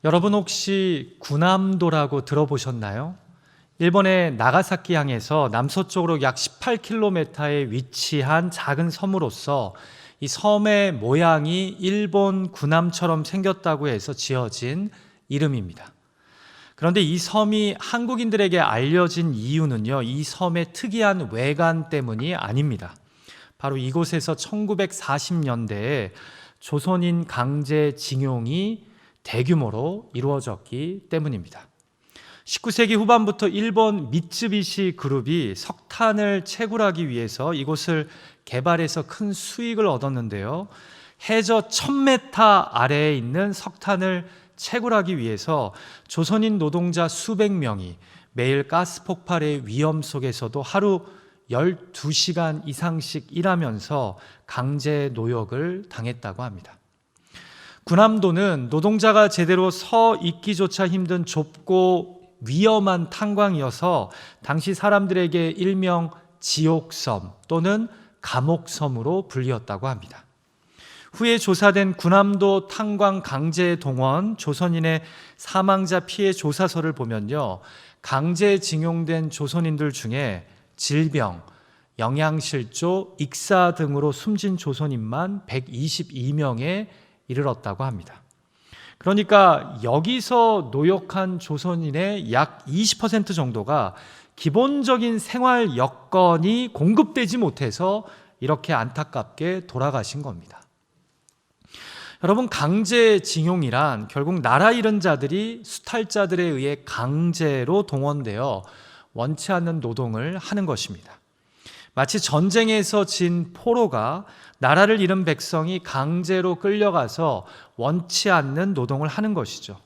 여러분 혹시 구남도라고 들어보셨나요? 일본의 나가사키 항에서 남서쪽으로 약 18km에 위치한 작은 섬으로서 이 섬의 모양이 일본 구남처럼 생겼다고 해서 지어진 이름입니다. 그런데 이 섬이 한국인들에게 알려진 이유는요, 이 섬의 특이한 외관 때문이 아닙니다. 바로 이곳에서 1940년대에 조선인 강제징용이 대규모로 이루어졌기 때문입니다. 19세기 후반부터 일본 미쯔비시 그룹이 석탄을 채굴하기 위해서 이곳을 개발해서 큰 수익을 얻었는데요. 해저 1000m 아래에 있는 석탄을 채굴하기 위해서 조선인 노동자 수백 명이 매일 가스 폭발의 위험 속에서도 하루 12시간 이상씩 일하면서 강제 노역을 당했다고 합니다. 구남도는 노동자가 제대로 서 있기조차 힘든 좁고 위험한 탄광이어서 당시 사람들에게 일명 지옥섬 또는 감옥섬으로 불리었다고 합니다. 후에 조사된 구남도 탄광 강제 동원 조선인의 사망자 피해 조사서를 보면요, 강제징용된 조선인들 중에 질병, 영양실조, 익사 등으로 숨진 조선인만 122명에 이르렀다고 합니다. 그러니까 여기서 노역한 조선인의 약 20% 정도가 기본적인 생활 여건이 공급되지 못해서 이렇게 안타깝게 돌아가신 겁니다. 여러분, 강제징용이란 결국 나라 잃은 자들이 수탈자들에 의해 강제로 동원되어 원치 않는 노동을 하는 것입니다. 마치 전쟁에서 진 포로가 나라를 잃은 백성이 강제로 끌려가서 원치 않는 노동을 하는 것이죠.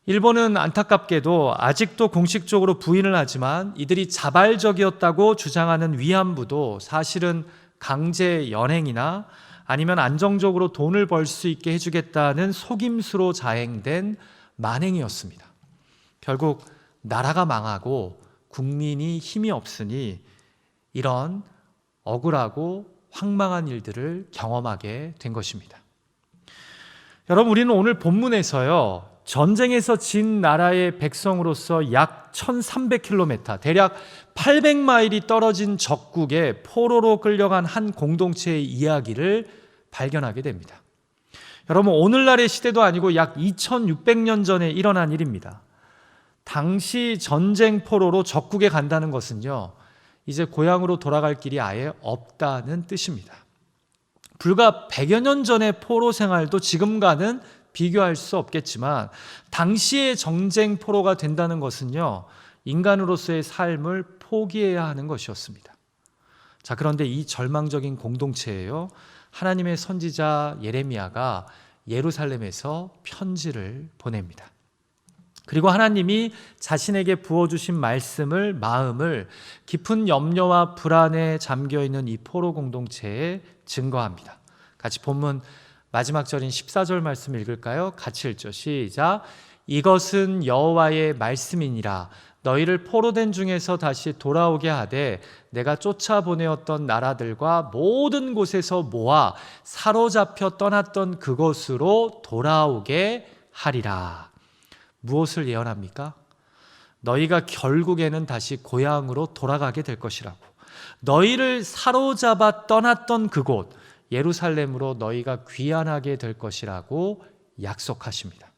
일본은 안타깝게도 아직도 공식적으로 부인을 하지만 이들이 자발적이었다고 주장하는 위안부도 사실은 강제 연행이나 아니면 안정적으로 돈을 벌 수 있게 해주겠다는 속임수로 자행된 만행이었습니다. 결국 나라가 망하고 국민이 힘이 없으니 이런 억울하고 황망한 일들을 경험하게 된 것입니다. 여러분, 우리는 오늘 본문에서요, 전쟁에서 진 나라의 백성으로서 약 1300km, 대략 800마일이 떨어진 적국에 포로로 끌려간 한 공동체의 이야기를 발견하게 됩니다. 여러분, 오늘날의 시대도 아니고 약 2600년 전에 일어난 일입니다. 당시 전쟁 포로로 적국에 간다는 것은요, 이제 고향으로 돌아갈 길이 아예 없다는 뜻입니다. 불과 100여 년 전의 포로 생활도 지금과는 비교할 수 없겠지만 당시의 전쟁 포로가 된다는 것은요, 인간으로서의 삶을 포기해야 하는 것이었습니다. 자, 그런데 이 절망적인 공동체에요, 하나님의 선지자 예레미야가 예루살렘에서 편지를 보냅니다. 그리고 하나님이 자신에게 부어주신 말씀을, 마음을 깊은 염려와 불안에 잠겨있는 이 포로 공동체에 증거합니다. 같이 본문 마지막 절인 14절 말씀 읽을까요? 같이 읽죠. 시작. 이것은 여호와의 말씀이니라. 너희를 포로된 중에서 다시 돌아오게 하되 내가 쫓아보내었던 나라들과 모든 곳에서 모아 사로잡혀 떠났던 그곳으로 돌아오게 하리라. 무엇을 예언합니까? 너희가 결국에는 다시 고향으로 돌아가게 될 것이라고. 너희를 사로잡아 떠났던 그곳 예루살렘으로 너희가 귀환하게 될 것이라고 약속하십니다.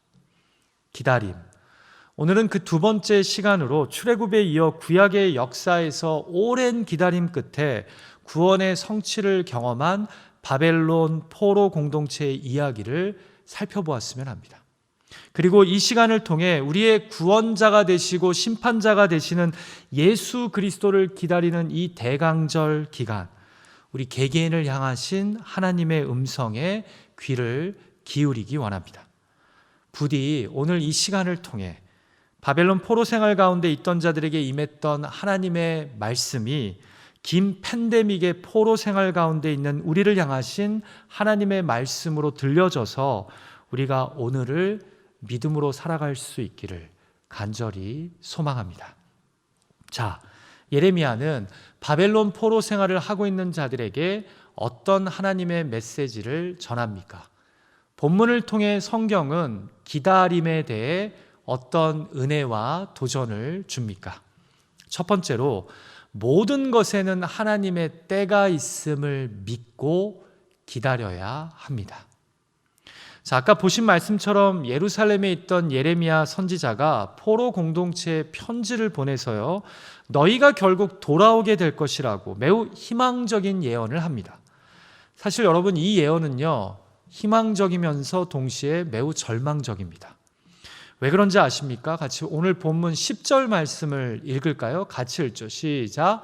기다림. 오늘은 그 두 번째 시간으로 출애굽에 이어 구약의 역사에서 오랜 기다림 끝에 구원의 성취를 경험한 바벨론 포로 공동체의 이야기를 살펴보았으면 합니다. 그리고 이 시간을 통해 우리의 구원자가 되시고 심판자가 되시는 예수 그리스도를 기다리는 이 대강절 기간, 우리 개개인을 향하신 하나님의 음성에 귀를 기울이기 원합니다. 부디 오늘 이 시간을 통해 바벨론 포로 생활 가운데 있던 자들에게 임했던 하나님의 말씀이 긴 팬데믹의 포로 생활 가운데 있는 우리를 향하신 하나님의 말씀으로 들려져서 우리가 오늘을 믿음으로 살아갈 수 있기를 간절히 소망합니다. 자, 예레미야는 바벨론 포로 생활을 하고 있는 자들에게 어떤 하나님의 메시지를 전합니까? 본문을 통해 성경은 기다림에 대해 어떤 은혜와 도전을 줍니까? 첫 번째로 모든 것에는 하나님의 때가 있음을 믿고 기다려야 합니다. 자, 아까 보신 말씀처럼 예루살렘에 있던 예레미야 선지자가 포로 공동체에 편지를 보내서요, 너희가 결국 돌아오게 될 것이라고 매우 희망적인 예언을 합니다. 사실 여러분, 이 예언은요, 희망적이면서 동시에 매우 절망적입니다. 왜 그런지 아십니까? 같이 오늘 본문 10절 말씀을 읽을까요? 같이 읽죠. 시작.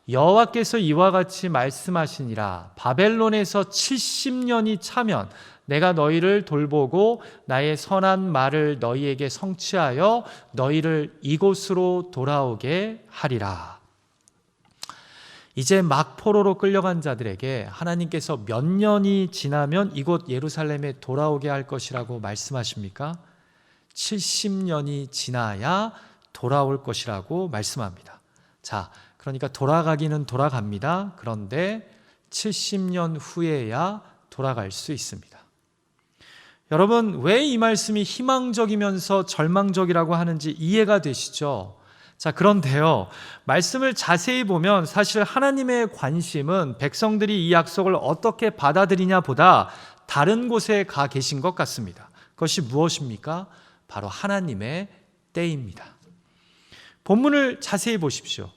여호와께서 이와 같이 말씀하시니라. 바벨론에서 70년이 차면 내가 너희를 돌보고 나의 선한 말을 너희에게 성취하여 너희를 이곳으로 돌아오게 하리라. 이제 막 포로로 끌려간 자들에게 하나님께서 몇 년이 지나면 이곳 예루살렘에 돌아오게 할 것이라고 말씀하십니까? 70년이 지나야 돌아올 것이라고 말씀합니다. 자, 그러니까 돌아가기는 돌아갑니다. 그런데 70년 후에야 돌아갈 수 있습니다. 여러분, 왜 이 말씀이 희망적이면서 절망적이라고 하는지 이해가 되시죠? 자, 그런데요, 말씀을 자세히 보면 사실 하나님의 관심은 백성들이 이 약속을 어떻게 받아들이냐 보다 다른 곳에 가 계신 것 같습니다. 그것이 무엇입니까? 바로 하나님의 때입니다. 본문을 자세히 보십시오.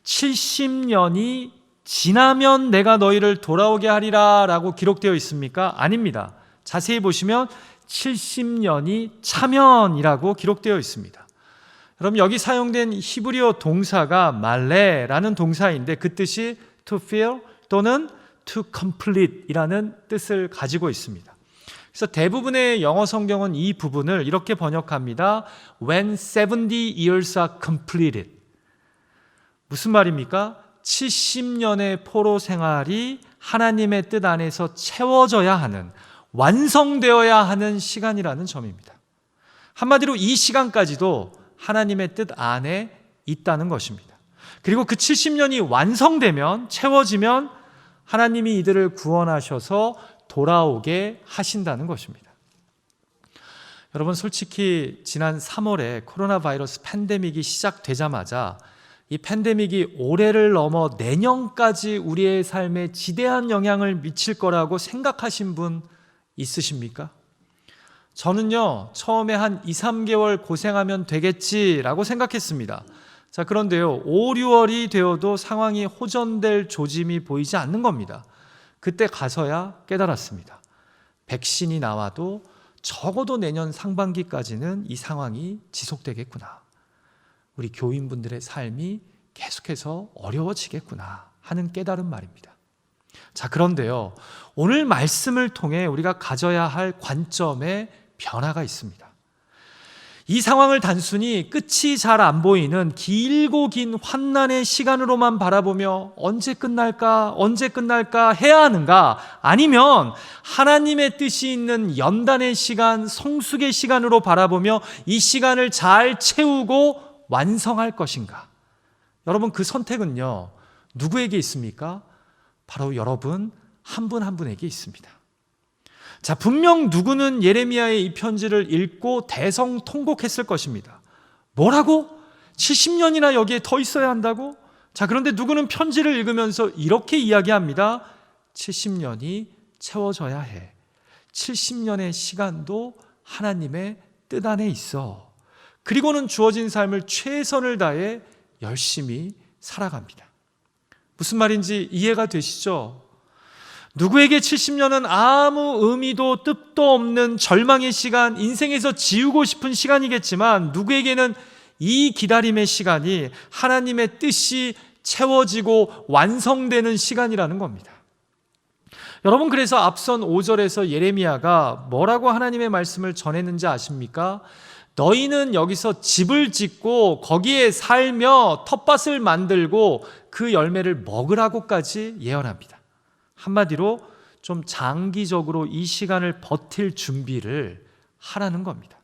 70년이 지나면 내가 너희를 돌아오게 하리라 라고 기록되어 있습니까? 아닙니다. 자세히 보시면 70년이 차면이라고 기록되어 있습니다. 그럼 여기 사용된 히브리어 동사가 말레라는 동사인데 그 뜻이 to fill 또는 to complete 이라는 뜻을 가지고 있습니다. 그래서 대부분의 영어 성경은 이 부분을 이렇게 번역합니다. When 70 years are completed. 무슨 말입니까? 70년의 포로 생활이 하나님의 뜻 안에서 채워져야 하는, 완성되어야 하는 시간이라는 점입니다. 한마디로 이 시간까지도 하나님의 뜻 안에 있다는 것입니다. 그리고 그 70년이 완성되면, 채워지면 하나님이 이들을 구원하셔서 돌아오게 하신다는 것입니다. 여러분, 솔직히 지난 3월에 코로나 바이러스 팬데믹이 시작되자마자 이 팬데믹이 올해를 넘어 내년까지 우리의 삶에 지대한 영향을 미칠 거라고 생각하신 분 있으십니까? 저는요, 처음에 한 2, 3개월 고생하면 되겠지라고 생각했습니다. 자, 그런데요, 5, 6월이 되어도 상황이 호전될 조짐이 보이지 않는 겁니다. 그때 가서야 깨달았습니다. 백신이 나와도 적어도 내년 상반기까지는 이 상황이 지속되겠구나. 우리 교인분들의 삶이 계속해서 어려워지겠구나 하는 깨달은 말입니다. 자, 그런데요, 오늘 말씀을 통해 우리가 가져야 할 관점에 변화가 있습니다. 이 상황을 단순히 끝이 잘 안 보이는 길고 긴 환난의 시간으로만 바라보며 언제 끝날까 해야 하는가? 아니면 하나님의 뜻이 있는 연단의 시간, 성숙의 시간으로 바라보며 이 시간을 잘 채우고 완성할 것인가? 여러분, 그 선택은요, 누구에게 있습니까? 바로 여러분 한 분 한 분에게 있습니다. 자, 분명 누구는 예레미야의 이 편지를 읽고 대성통곡했을 것입니다. 뭐라고? 70년이나 여기에 더 있어야 한다고? 자, 그런데 누구는 편지를 읽으면서 이렇게 이야기합니다. 70년이 채워져야 해. 70년의 시간도 하나님의 뜻 안에 있어. 그리고는 주어진 삶을 최선을 다해 열심히 살아갑니다. 무슨 말인지 이해가 되시죠? 누구에게 70년은 아무 의미도 뜻도 없는 절망의 시간, 인생에서 지우고 싶은 시간이겠지만 누구에게는 이 기다림의 시간이 하나님의 뜻이 채워지고 완성되는 시간이라는 겁니다. 여러분, 그래서 앞선 5절에서 예레미야가 뭐라고 하나님의 말씀을 전했는지 아십니까? 너희는 여기서 집을 짓고 거기에 살며 텃밭을 만들고 그 열매를 먹으라고까지 예언합니다. 한마디로 좀 장기적으로 이 시간을 버틸 준비를 하라는 겁니다.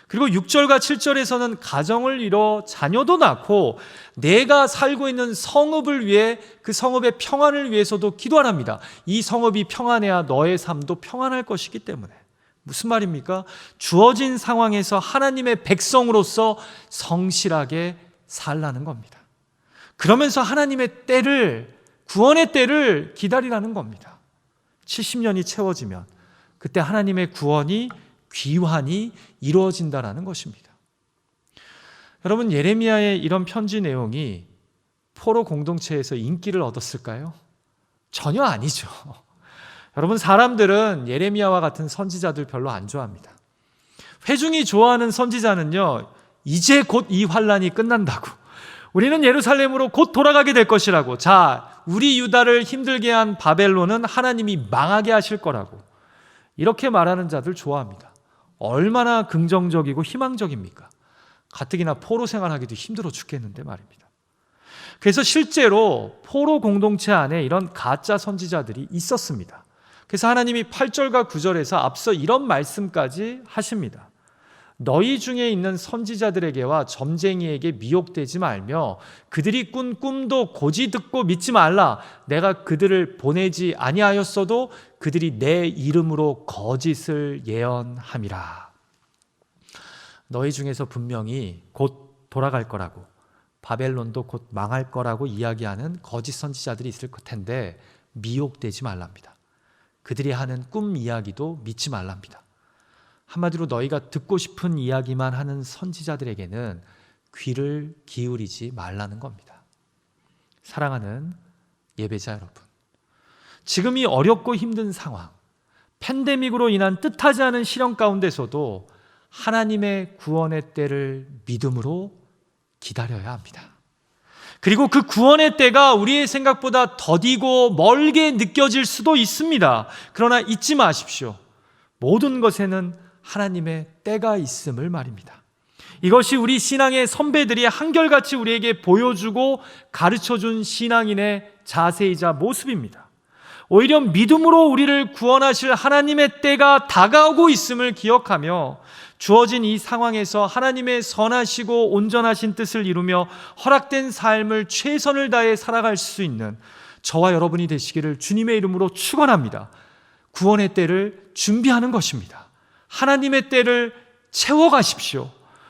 그리고 6절과 7절에서는 가정을 이뤄 자녀도 낳고 내가 살고 있는 성읍을 위해 그 성읍의 평안을 위해서도 기도하랍니다. 이 성읍이 평안해야 너의 삶도 평안할 것이기 때문에. 무슨 말입니까? 주어진 상황에서 하나님의 백성으로서 성실하게 살라는 겁니다. 그러면서 하나님의 때를, 구원의 때를 기다리라는 겁니다. 70년이 채워지면 그때 하나님의 구원이 귀환이 이루어진다는 것입니다. 여러분, 예레미야의 이런 편지 내용이 포로 공동체에서 인기를 얻었을까요? 전혀 아니죠. 여러분, 사람들은 예레미야와 같은 선지자들 별로 안 좋아합니다. 회중이 좋아하는 선지자는요, 이제 곧 이 환란이 끝난다고, 우리는 예루살렘으로 곧 돌아가게 될 것이라고, 자, 우리 유다를 힘들게 한 바벨론은 하나님이 망하게 하실 거라고, 이렇게 말하는 자들 좋아합니다. 얼마나 긍정적이고 희망적입니까? 가뜩이나 포로 생활하기도 힘들어 죽겠는데 말입니다. 그래서 실제로 포로 공동체 안에 이런 가짜 선지자들이 있었습니다. 그래서 하나님이 8절과 9절에서 앞서 이런 말씀까지 하십니다. 너희 중에 있는 선지자들에게와 점쟁이에게 미혹되지 말며 그들이 꾼 꿈도 고지 듣고 믿지 말라. 내가 그들을 보내지 아니하였어도 그들이 내 이름으로 거짓을 예언함이라. 너희 중에서 분명히 곧 돌아갈 거라고, 바벨론도 곧 망할 거라고 이야기하는 거짓 선지자들이 있을 텐데 미혹되지 말랍니다. 그들이 하는 꿈 이야기도 믿지 말랍니다. 한마디로 너희가 듣고 싶은 이야기만 하는 선지자들에게는 귀를 기울이지 말라는 겁니다. 사랑하는 예배자 여러분, 지금 이 어렵고 힘든 상황, 팬데믹으로 인한 뜻하지 않은 시련 가운데서도 하나님의 구원의 때를 믿음으로 기다려야 합니다. 그리고 그 구원의 때가 우리의 생각보다 더디고 멀게 느껴질 수도 있습니다. 그러나 잊지 마십시오. 모든 것에는 하나님의 때가 있음을 말입니다. 이것이 우리 신앙의 선배들이 한결같이 우리에게 보여주고 가르쳐준 신앙인의 자세이자 모습입니다. 오히려 믿음으로 우리를 구원하실 하나님의 때가 다가오고 있음을 기억하며 주어진 이 상황에서 하나님의 선하시고 온전하신 뜻을 이루며 허락된 삶을 최선을 다해 살아갈 수 있는 저와 여러분이 되시기를 주님의 이름으로 축원합니다. 구원의 때를 준비하는 것입니다. 하나님의 때를 채워가십시오.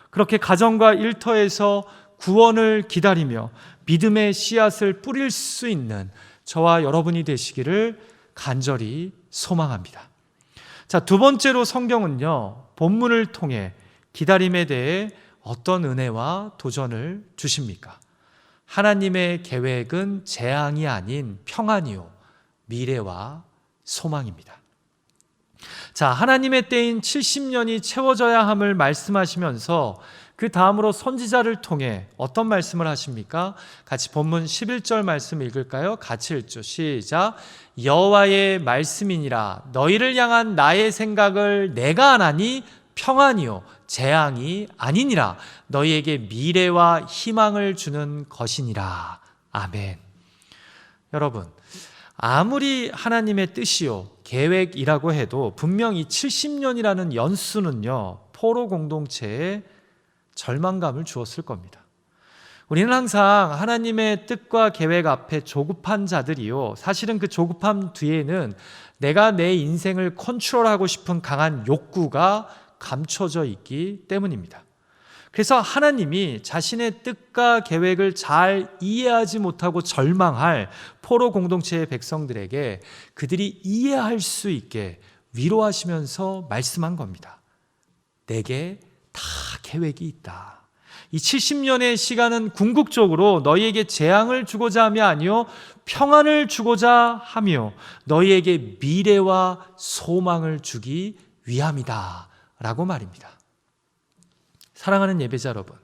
그렇게 가정과 일터에서 구원을 기다리며 믿음의 씨앗을 뿌릴 수 있는 저와 여러분이 되시기를 간절히 소망합니다. 자, 두 번째로 성경은요, 본문을 통해 기다림에 대해 어떤 은혜와 도전을 주십니까? 하나님의 계획은 재앙이 아닌 평안이요, 미래와 소망입니다. 자, 하나님의 때인 70년이 채워져야 함을 말씀하시면서 그 다음으로 선지자를 통해 어떤 말씀을 하십니까? 같이 본문 11절 말씀 읽을까요? 같이 읽죠. 시작. 여호와의 말씀이니라. 너희를 향한 나의 생각을 내가 아나니 평안이요 재앙이 아니니라. 너희에게 미래와 희망을 주는 것이니라. 아멘. 여러분, 아무리 하나님의 뜻이요 계획이라고 해도 분명히 70년이라는 연수는요, 포로 공동체에 절망감을 주었을 겁니다. 우리는 항상 하나님의 뜻과 계획 앞에 조급한 자들이요, 사실은 그 조급함 뒤에는 내가 내 인생을 컨트롤하고 싶은 강한 욕구가 감춰져 있기 때문입니다. 그래서 하나님이 자신의 뜻과 계획을 잘 이해하지 못하고 절망할 포로 공동체의 백성들에게 그들이 이해할 수 있게 위로하시면서 말씀한 겁니다. 내게 다 계획이 있다. 이 70년의 시간은 궁극적으로 너희에게 재앙을 주고자 함이 아니요 평안을 주고자 하며 너희에게 미래와 소망을 주기 위함이다 라고 말입니다. 사랑하는 예배자 여러분,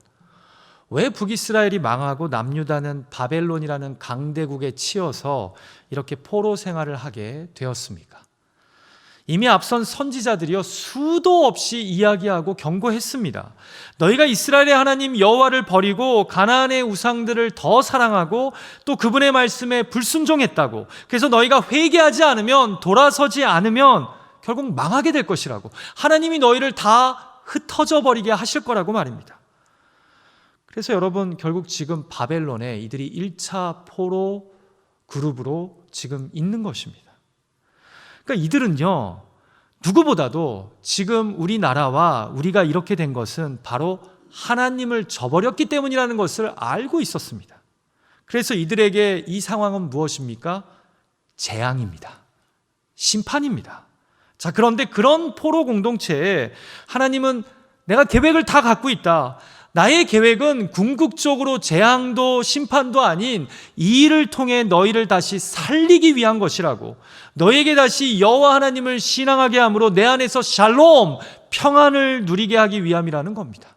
왜 북이스라엘이 망하고 남유다는 바벨론이라는 강대국에 치여서 이렇게 포로 생활을 하게 되었습니까? 이미 앞선 선지자들이요 수도 없이 이야기하고 경고했습니다. 너희가 이스라엘의 하나님 여호와를 버리고 가나안의 우상들을 더 사랑하고 또 그분의 말씀에 불순종했다고, 그래서 너희가 회개하지 않으면, 돌아서지 않으면 결국 망하게 될 것이라고, 하나님이 너희를 다 흩어져 버리게 하실 거라고 말입니다. 그래서 여러분, 결국 지금 바벨론에 이들이 1차 포로 그룹으로 지금 있는 것입니다. 그러니까 이들은요 누구보다도 지금 우리나라와 우리가 이렇게 된 것은 바로 하나님을 저버렸기 때문이라는 것을 알고 있었습니다. 그래서 이들에게 이 상황은 무엇입니까? 재앙입니다. 심판입니다. 자, 그런데 그런 포로 공동체에 하나님은 내가 계획을 다 갖고 있다. 나의 계획은 궁극적으로 재앙도 심판도 아닌 이 일을 통해 너희를 다시 살리기 위한 것이라고, 너에게 다시 여호와 하나님을 신앙하게 함으로 내 안에서 샬롬, 평안을 누리게 하기 위함이라는 겁니다.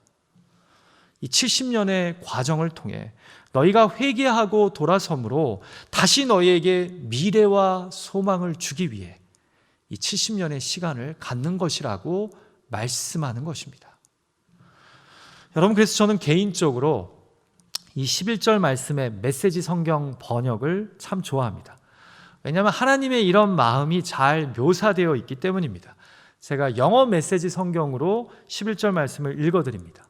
이 70년의 과정을 통해 너희가 회개하고 돌아섬으로 다시 너희에게 미래와 소망을 주기 위해 이 70년의 시간을 갖는 것이라고 말씀하는 것입니다. 여러분, 그래서 저는 개인적으로 이 11절 말씀의 메시지 성경 번역을 참 좋아합니다. 왜냐하면 하나님의 이런 마음이 잘 묘사되어 있기 때문입니다. 제가 영어 메시지 성경으로 11절 말씀을 읽어드립니다.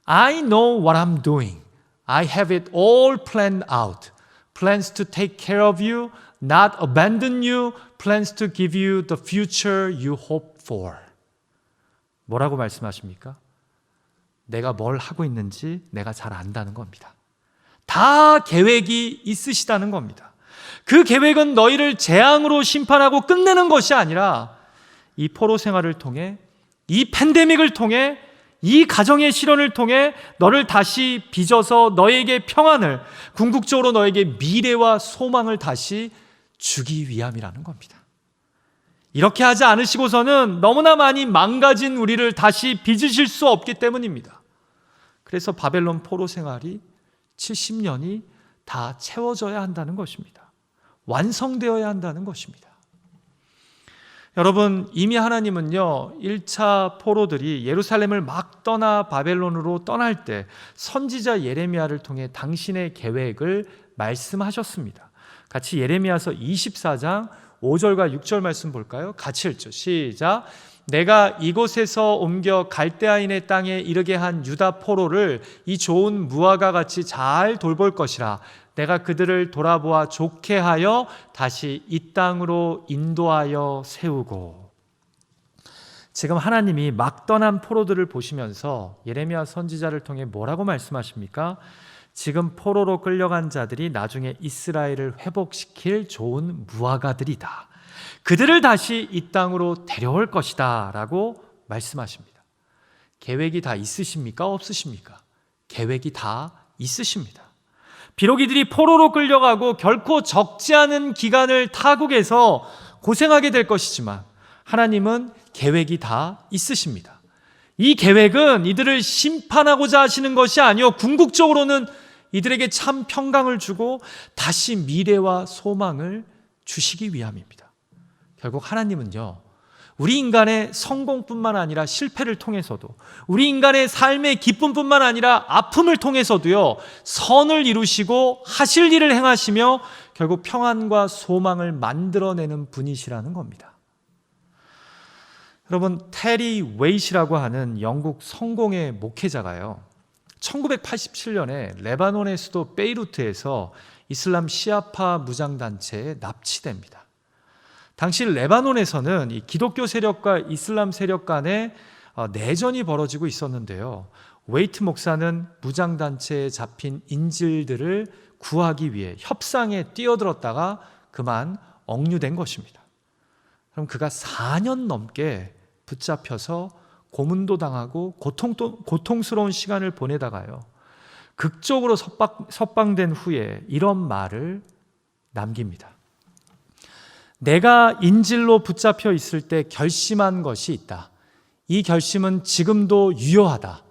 I know what I'm doing. I have it all planned out. Plans to take care of you, not abandon you. Plans to give you the future you hope for. 뭐라고 말씀하십니까? 내가 뭘 하고 있는지 내가 잘 안다는 겁니다. 다 계획이 있으시다는 겁니다. 그 계획은 너희를 재앙으로 심판하고 끝내는 것이 아니라 이 포로 생활을 통해, 이 팬데믹을 통해, 이 가정의 실현을 통해 너를 다시 빚어서 너에게 평안을, 궁극적으로 너에게 미래와 소망을 다시 주기 위함이라는 겁니다. 이렇게 하지 않으시고서는 너무나 많이 망가진 우리를 다시 빚으실 수 없기 때문입니다. 그래서 바벨론 포로 생활이 70년이 다 채워져야 한다는 것입니다. 완성되어야 한다는 것입니다. 여러분, 이미 하나님은요, 1차 포로들이 예루살렘을 막 떠나 바벨론으로 떠날 때 선지자 예레미야를 통해 당신의 계획을 말씀하셨습니다. 같이 예레미야서 24장 5절과 6절 말씀 볼까요? 같이 읽죠. 시작. 내가 이곳에서 옮겨 갈대아인의 땅에 이르게 한 유다 포로를 이 좋은 무화과 같이 잘 돌볼 것이라. 내가 그들을 돌아보아 좋게 하여 다시 이 땅으로 인도하여 세우고. 지금 하나님이 막 떠난 포로들을 보시면서 예레미야 선지자를 통해 뭐라고 말씀하십니까? 지금 포로로 끌려간 자들이 나중에 이스라엘을 회복시킬 좋은 무화과들이다. 그들을 다시 이 땅으로 데려올 것이다 라고 말씀하십니다. 계획이 다 있으십니까? 없으십니까? 계획이 다 있으십니다. 비록 이들이 포로로 끌려가고 결코 적지 않은 기간을 타국에서 고생하게 될 것이지만 하나님은 계획이 다 있으십니다. 이 계획은 이들을 심판하고자 하시는 것이 아니요, 궁극적으로는 이들에게 참 평강을 주고 다시 미래와 소망을 주시기 위함입니다. 결국 하나님은요, 우리 인간의 성공뿐만 아니라 실패를 통해서도, 우리 인간의 삶의 기쁨뿐만 아니라 아픔을 통해서도요, 선을 이루시고 하실 일을 행하시며 결국 평안과 소망을 만들어내는 분이시라는 겁니다. 여러분, 테리 웨이시라고 하는 영국 성공의 목회자가요, 1987년에 레바논의 수도 베이루트에서 이슬람 시아파 무장단체에 납치됩니다. 당시 레바논에서는 이 기독교 세력과 이슬람 세력 간에 내전이 벌어지고 있었는데요, 웨이트 목사는 무장단체에 잡힌 인질들을 구하기 위해 협상에 뛰어들었다가 그만 억류된 것입니다. 그럼 그가 4년 넘게 붙잡혀서 고문도 당하고 고통스러운 시간을 보내다가요, 극적으로 석방된 후에 이런 말을 남깁니다. 내가 인질로 붙잡혀 있을 때 결심한 것이 있다. 이 결심은 지금도 유효하다.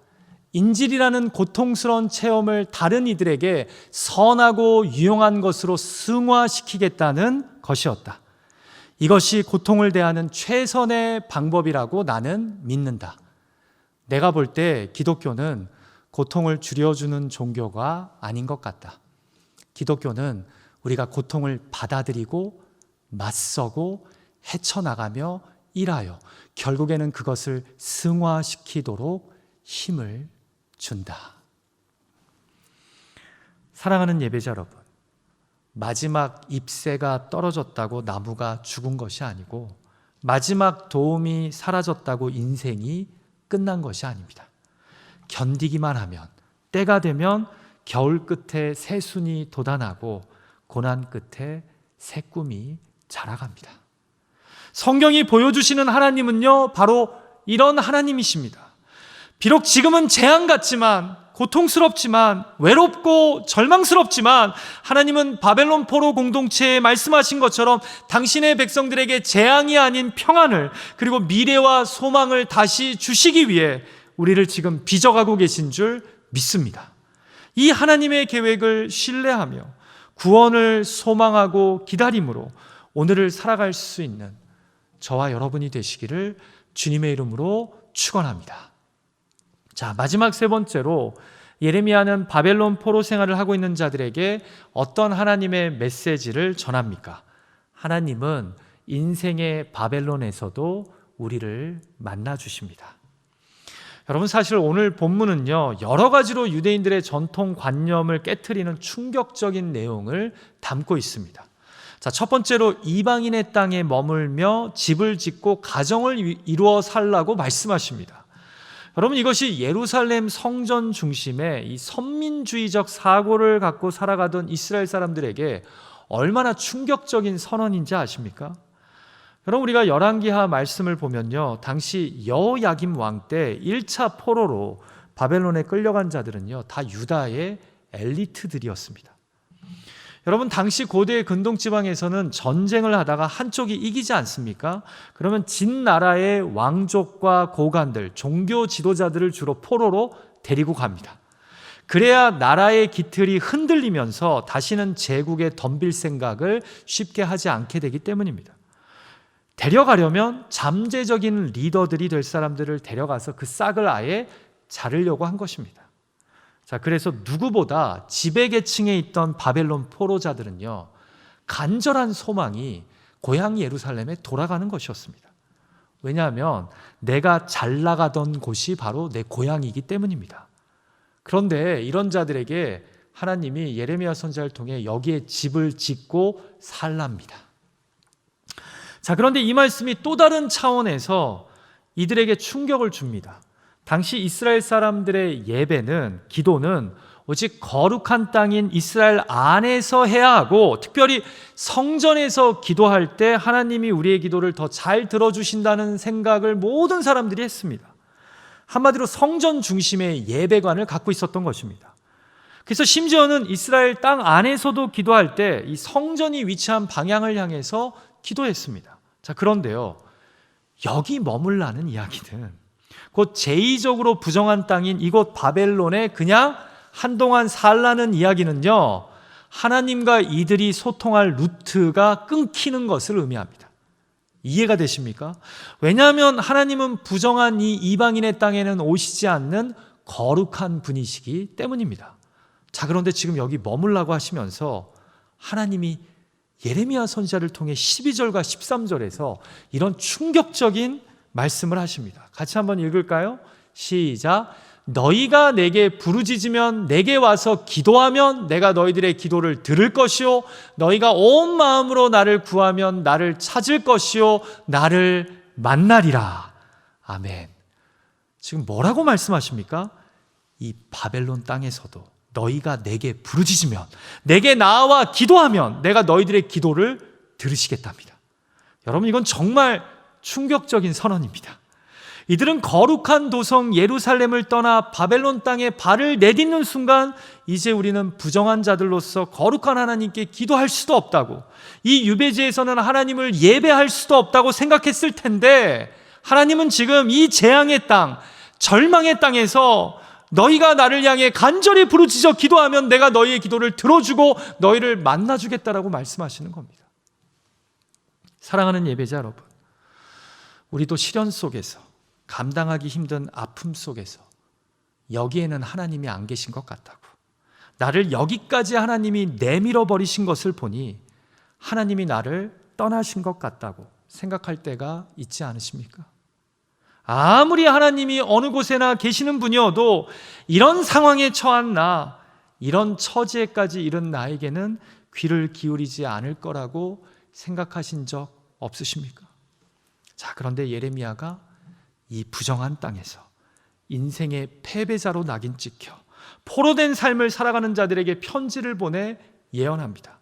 인질이라는 고통스러운 체험을 다른 이들에게 선하고 유용한 것으로 승화시키겠다는 것이었다. 이것이 고통을 대하는 최선의 방법이라고 나는 믿는다. 내가 볼 때 기독교는 고통을 줄여주는 종교가 아닌 것 같다. 기독교는 우리가 고통을 받아들이고 맞서고 헤쳐나가며 일하여 결국에는 그것을 승화시키도록 힘을 준다. 사랑하는 예배자 여러분, 마지막 잎새가 떨어졌다고 나무가 죽은 것이 아니고 마지막 도움이 사라졌다고 인생이 끝난 것이 아닙니다. 견디기만 하면, 때가 되면 겨울 끝에 새순이 돋아나고 고난 끝에 새 꿈이 자라갑니다. 성경이 보여주시는 하나님은요, 바로 이런 하나님이십니다. 비록 지금은 재앙 같지만, 고통스럽지만, 외롭고 절망스럽지만, 하나님은 바벨론 포로 공동체에 말씀하신 것처럼 당신의 백성들에게 재앙이 아닌 평안을, 그리고 미래와 소망을 다시 주시기 위해 우리를 지금 빚어가고 계신 줄 믿습니다. 이 하나님의 계획을 신뢰하며 구원을 소망하고 기다림으로 오늘을 살아갈 수 있는 저와 여러분이 되시기를 주님의 이름으로 축원합니다. 자, 마지막 세 번째로 예레미야는 바벨론 포로 생활을 하고 있는 자들에게 어떤 하나님의 메시지를 전합니까? 하나님은 인생의 바벨론에서도 우리를 만나 주십니다. 여러분, 사실 오늘 본문은요, 여러 가지로 유대인들의 전통 관념을 깨트리는 충격적인 내용을 담고 있습니다. 자, 첫 번째로 이방인의 땅에 머물며 집을 짓고 가정을 이루어 살라고 말씀하십니다. 여러분, 이것이 예루살렘 성전 중심의 이 선민주의적 사고를 갖고 살아가던 이스라엘 사람들에게 얼마나 충격적인 선언인지 아십니까? 여러분, 우리가 열왕기하 말씀을 보면요, 당시 여호야김 왕 때 1차 포로로 바벨론에 끌려간 자들은요, 다 유다의 엘리트들이었습니다. 여러분, 당시 고대 근동지방에서는 전쟁을 하다가 한쪽이 이기지 않습니까? 그러면 진 나라의 왕족과 고관들, 종교 지도자들을 주로 포로로 데리고 갑니다. 그래야 나라의 기틀이 흔들리면서 다시는 제국에 덤빌 생각을 쉽게 하지 않게 되기 때문입니다. 데려가려면 잠재적인 리더들이 될 사람들을 데려가서 그 싹을 아예 자르려고 한 것입니다. 자, 그래서 누구보다 지배계층에 있던 바벨론 포로자들은요, 간절한 소망이 고향 예루살렘에 돌아가는 것이었습니다. 왜냐하면 내가 잘 나가던 곳이 바로 내 고향이기 때문입니다. 그런데 이런 자들에게 하나님이 예레미야 선지자를 통해 여기에 집을 짓고 살랍니다. 자, 그런데 이 말씀이 또 다른 차원에서 이들에게 충격을 줍니다. 당시 이스라엘 사람들의 예배는, 기도는 오직 거룩한 땅인 이스라엘 안에서 해야 하고, 특별히 성전에서 기도할 때 하나님이 우리의 기도를 더 잘 들어주신다는 생각을 모든 사람들이 했습니다. 한마디로 성전 중심의 예배관을 갖고 있었던 것입니다. 그래서 심지어는 이스라엘 땅 안에서도 기도할 때 이 성전이 위치한 방향을 향해서 기도했습니다. 자, 그런데요, 여기 머물라는 이야기는 곧 제2적으로 부정한 땅인 이곳 바벨론에 그냥 한동안 살라는 이야기는요, 하나님과 이들이 소통할 루트가 끊기는 것을 의미합니다. 이해가 되십니까? 왜냐하면 하나님은 부정한 이 이방인의 땅에는 오시지 않는 거룩한 분이시기 때문입니다. 자, 그런데 지금 여기 머물라고 하시면서 하나님이 예레미야 선지자를 통해 12절과 13절에서 이런 충격적인 말씀을 하십니다. 같이 한번 읽을까요? 시작. 너희가 내게 부르짖으면, 내게 와서 기도하면 내가 너희들의 기도를 들을 것이요, 너희가 온 마음으로 나를 구하면 나를 찾을 것이요, 나를 만나리라. 아멘. 지금 뭐라고 말씀하십니까? 이 바벨론 땅에서도 너희가 내게 부르짖으면, 내게 나와 기도하면 내가 너희들의 기도를 들으시겠답니다. 여러분, 이건 정말 충격적인 선언입니다. 이들은 거룩한 도성 예루살렘을 떠나 바벨론 땅에 발을 내딛는 순간 이제 우리는 부정한 자들로서 거룩한 하나님께 기도할 수도 없다고, 이 유배지에서는 하나님을 예배할 수도 없다고 생각했을 텐데, 하나님은 지금 이 재앙의 땅, 절망의 땅에서 너희가 나를 향해 간절히 부르짖어 기도하면 내가 너희의 기도를 들어주고 너희를 만나주겠다라고 말씀하시는 겁니다. 사랑하는 예배자 여러분, 우리도 시련 속에서, 감당하기 힘든 아픔 속에서 여기에는 하나님이 안 계신 것 같다고, 나를 여기까지 하나님이 내밀어 버리신 것을 보니 하나님이 나를 떠나신 것 같다고 생각할 때가 있지 않으십니까? 아무리 하나님이 어느 곳에나 계시는 분이어도 이런 상황에 처한 나, 이런 처지에까지 이른 나에게는 귀를 기울이지 않을 거라고 생각하신 적 없으십니까? 자, 그런데 예레미야가 이 부정한 땅에서 인생의 패배자로 낙인 찍혀 포로된 삶을 살아가는 자들에게 편지를 보내 예언합니다.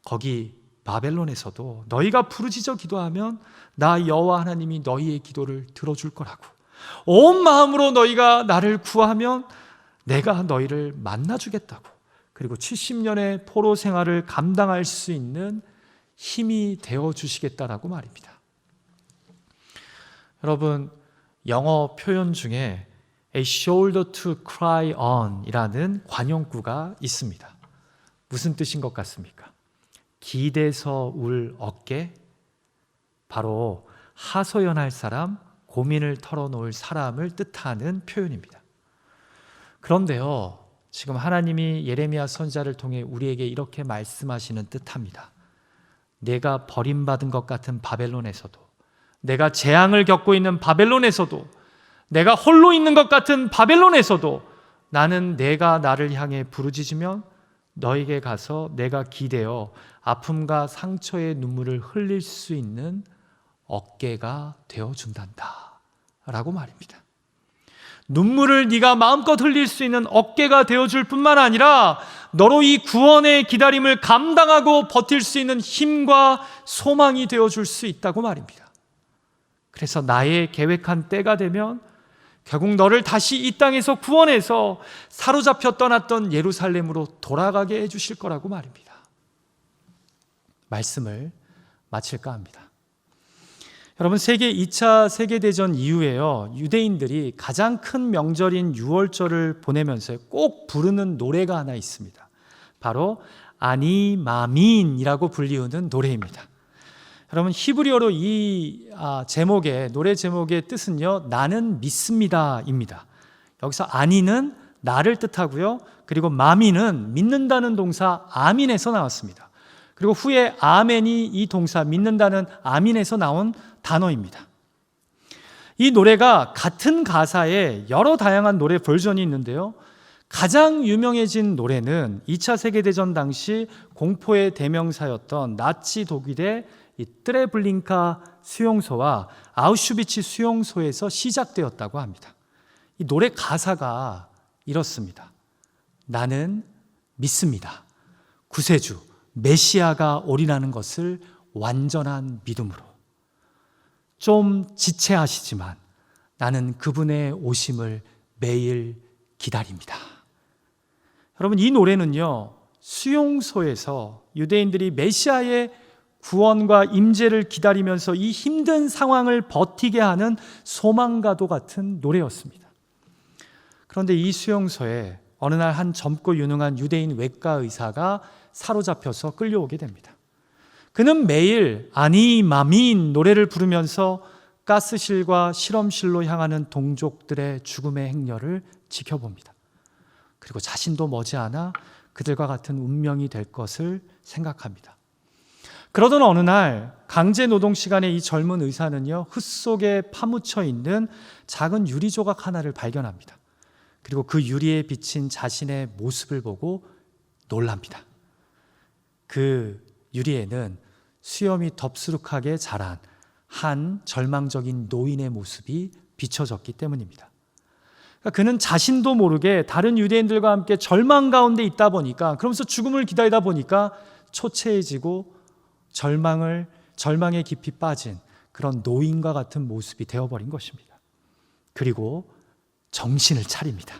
거기 바벨론에서도 너희가 부르짖어 기도하면 나 여호와 하나님이 너희의 기도를 들어줄 거라고, 온 마음으로 너희가 나를 구하면 내가 너희를 만나주겠다고, 그리고 70년의 포로 생활을 감당할 수 있는 힘이 되어주시겠다라고 말입니다. 여러분, 영어 표현 중에 a shoulder to cry on 이라는 관용구가 있습니다. 무슨 뜻인 것 같습니까? 기대서 울 어깨, 바로 하소연할 사람, 고민을 털어놓을 사람을 뜻하는 표현입니다. 그런데요, 지금 하나님이 예레미야 선지자를 통해 우리에게 이렇게 말씀하시는 듯합니다. 내가 버림받은 것 같은 바벨론에서도, 내가 재앙을 겪고 있는 바벨론에서도, 내가 홀로 있는 것 같은 바벨론에서도 나는 내가 나를 향해 부르짖으면 너에게 가서 내가 기대어 아픔과 상처의 눈물을 흘릴 수 있는 어깨가 되어준단다 라고 말입니다. 눈물을 네가 마음껏 흘릴 수 있는 어깨가 되어줄 뿐만 아니라 너로 이 구원의 기다림을 감당하고 버틸 수 있는 힘과 소망이 되어줄 수 있다고 말입니다. 그래서 나의 계획한 때가 되면 결국 너를 다시 이 땅에서 구원해서 사로잡혀 떠났던 예루살렘으로 돌아가게 해주실 거라고 말입니다. 말씀을 마칠까 합니다. 여러분, 2차 세계대전 이후에요, 유대인들이 가장 큰 명절인 유월절을 보내면서 꼭 부르는 노래가 하나 있습니다. 바로 아니 마민이라고 불리우는 노래입니다. 여러분, 히브리어로 이 노래 제목의 뜻은요, 나는 믿습니다입니다. 여기서 아니는 나를 뜻하고요, 그리고 마민은 믿는다는 동사 아민에서 나왔습니다. 그리고 후에 아멘이 이 동사 믿는다는 아민에서 나온 단어입니다. 이 노래가 같은 가사에 여러 다양한 노래 버전이 있는데요, 가장 유명해진 노래는 2차 세계대전 당시 공포의 대명사였던 나치 독일의 이 트레블링카 수용소와 아우슈비츠 수용소에서 시작되었다고 합니다. 이 노래 가사가 이렇습니다. 나는 믿습니다. 구세주 메시아가 오리라는 것을 완전한 믿음으로. 좀 지체하시지만 나는 그분의 오심을 매일 기다립니다. 여러분, 이 노래는요, 수용소에서 유대인들이 메시아의 구원과 임재를 기다리면서 이 힘든 상황을 버티게 하는 소망과도 같은 노래였습니다. 그런데 이 수용소에 어느 날 한 젊고 유능한 유대인 외과 의사가 사로잡혀서 끌려오게 됩니다. 그는 매일 아니 마민 노래를 부르면서 가스실과 실험실로 향하는 동족들의 죽음의 행렬을 지켜봅니다. 그리고 자신도 머지않아 그들과 같은 운명이 될 것을 생각합니다. 그러던 어느 날 강제 노동 시간에 이 젊은 의사는요, 흙 속에 파묻혀 있는 작은 유리 조각 하나를 발견합니다. 그리고 그 유리에 비친 자신의 모습을 보고 놀랍니다. 그 유리에는 수염이 덥수룩하게 자란 한 절망적인 노인의 모습이 비춰졌기 때문입니다. 그러니까 그는 자신도 모르게 다른 유대인들과 함께 절망 가운데 있다 보니까, 그러면서 죽음을 기다리다 보니까 초췌해지고 절망에 깊이 빠진 그런 노인과 같은 모습이 되어버린 것입니다. 그리고 정신을 차립니다.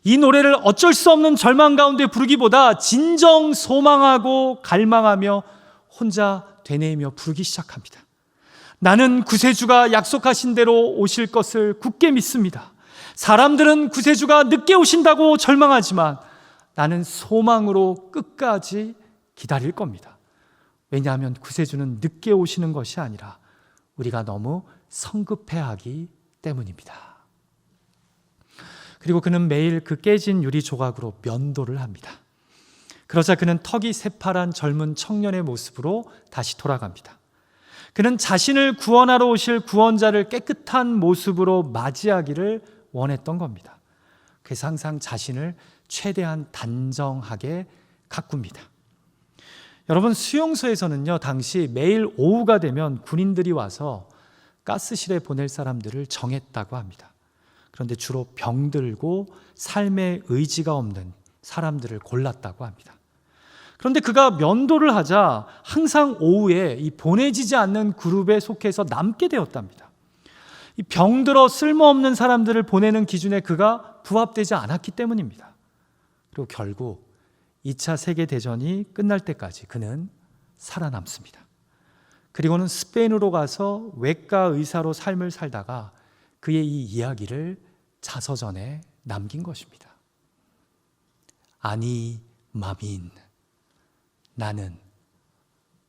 이 노래를 어쩔 수 없는 절망 가운데 부르기보다 진정 소망하고 갈망하며 혼자 되뇌이며 부르기 시작합니다. 나는 구세주가 약속하신 대로 오실 것을 굳게 믿습니다. 사람들은 구세주가 늦게 오신다고 절망하지만 나는 소망으로 끝까지 기다릴 겁니다. 왜냐하면 구세주는 늦게 오시는 것이 아니라 우리가 너무 성급해하기 때문입니다. 그리고 그는 매일 그 깨진 유리 조각으로 면도를 합니다. 그러자 그는 턱이 새파란 젊은 청년의 모습으로 다시 돌아갑니다. 그는 자신을 구원하러 오실 구원자를 깨끗한 모습으로 맞이하기를 원했던 겁니다. 그래서 항상 자신을 최대한 단정하게 가꿉니다. 여러분, 수용소에서는요, 당시 매일 오후가 되면 군인들이 와서 가스실에 보낼 사람들을 정했다고 합니다. 그런데 주로 병들고 삶의 의지가 없는 사람들을 골랐다고 합니다. 그런데 그가 면도를 하자 항상 오후에 이 보내지지 않는 그룹에 속해서 남게 되었답니다. 이 병들어 쓸모없는 사람들을 보내는 기준에 그가 부합되지 않았기 때문입니다. 그리고 결국 2차 세계대전이 끝날 때까지 그는 살아남습니다. 그리고는 스페인으로 가서 외과 의사로 삶을 살다가 그의 이 이야기를 자서전에 남긴 것입니다. 아니 마민,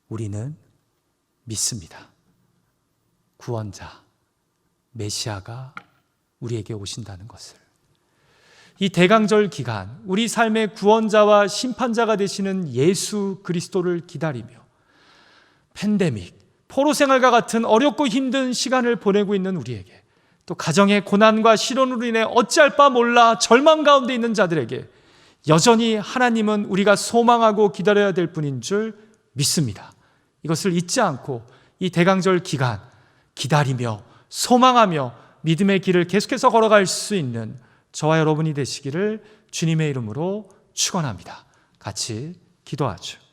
우리는 믿습니다. 구원자, 메시아가 우리에게 오신다는 것을. 이 대강절 기간, 우리 삶의 구원자와 심판자가 되시는 예수 그리스도를 기다리며 팬데믹, 포로 생활과 같은 어렵고 힘든 시간을 보내고 있는 우리에게, 또 가정의 고난과 시련으로 인해 어찌할 바 몰라 절망 가운데 있는 자들에게 여전히 하나님은 우리가 소망하고 기다려야 될 분인 줄 믿습니다. 이것을 잊지 않고 이 대강절 기간 기다리며 소망하며 믿음의 길을 계속해서 걸어갈 수 있는 저와 여러분이 되시기를 주님의 이름으로 축원합니다. 같이 기도하죠.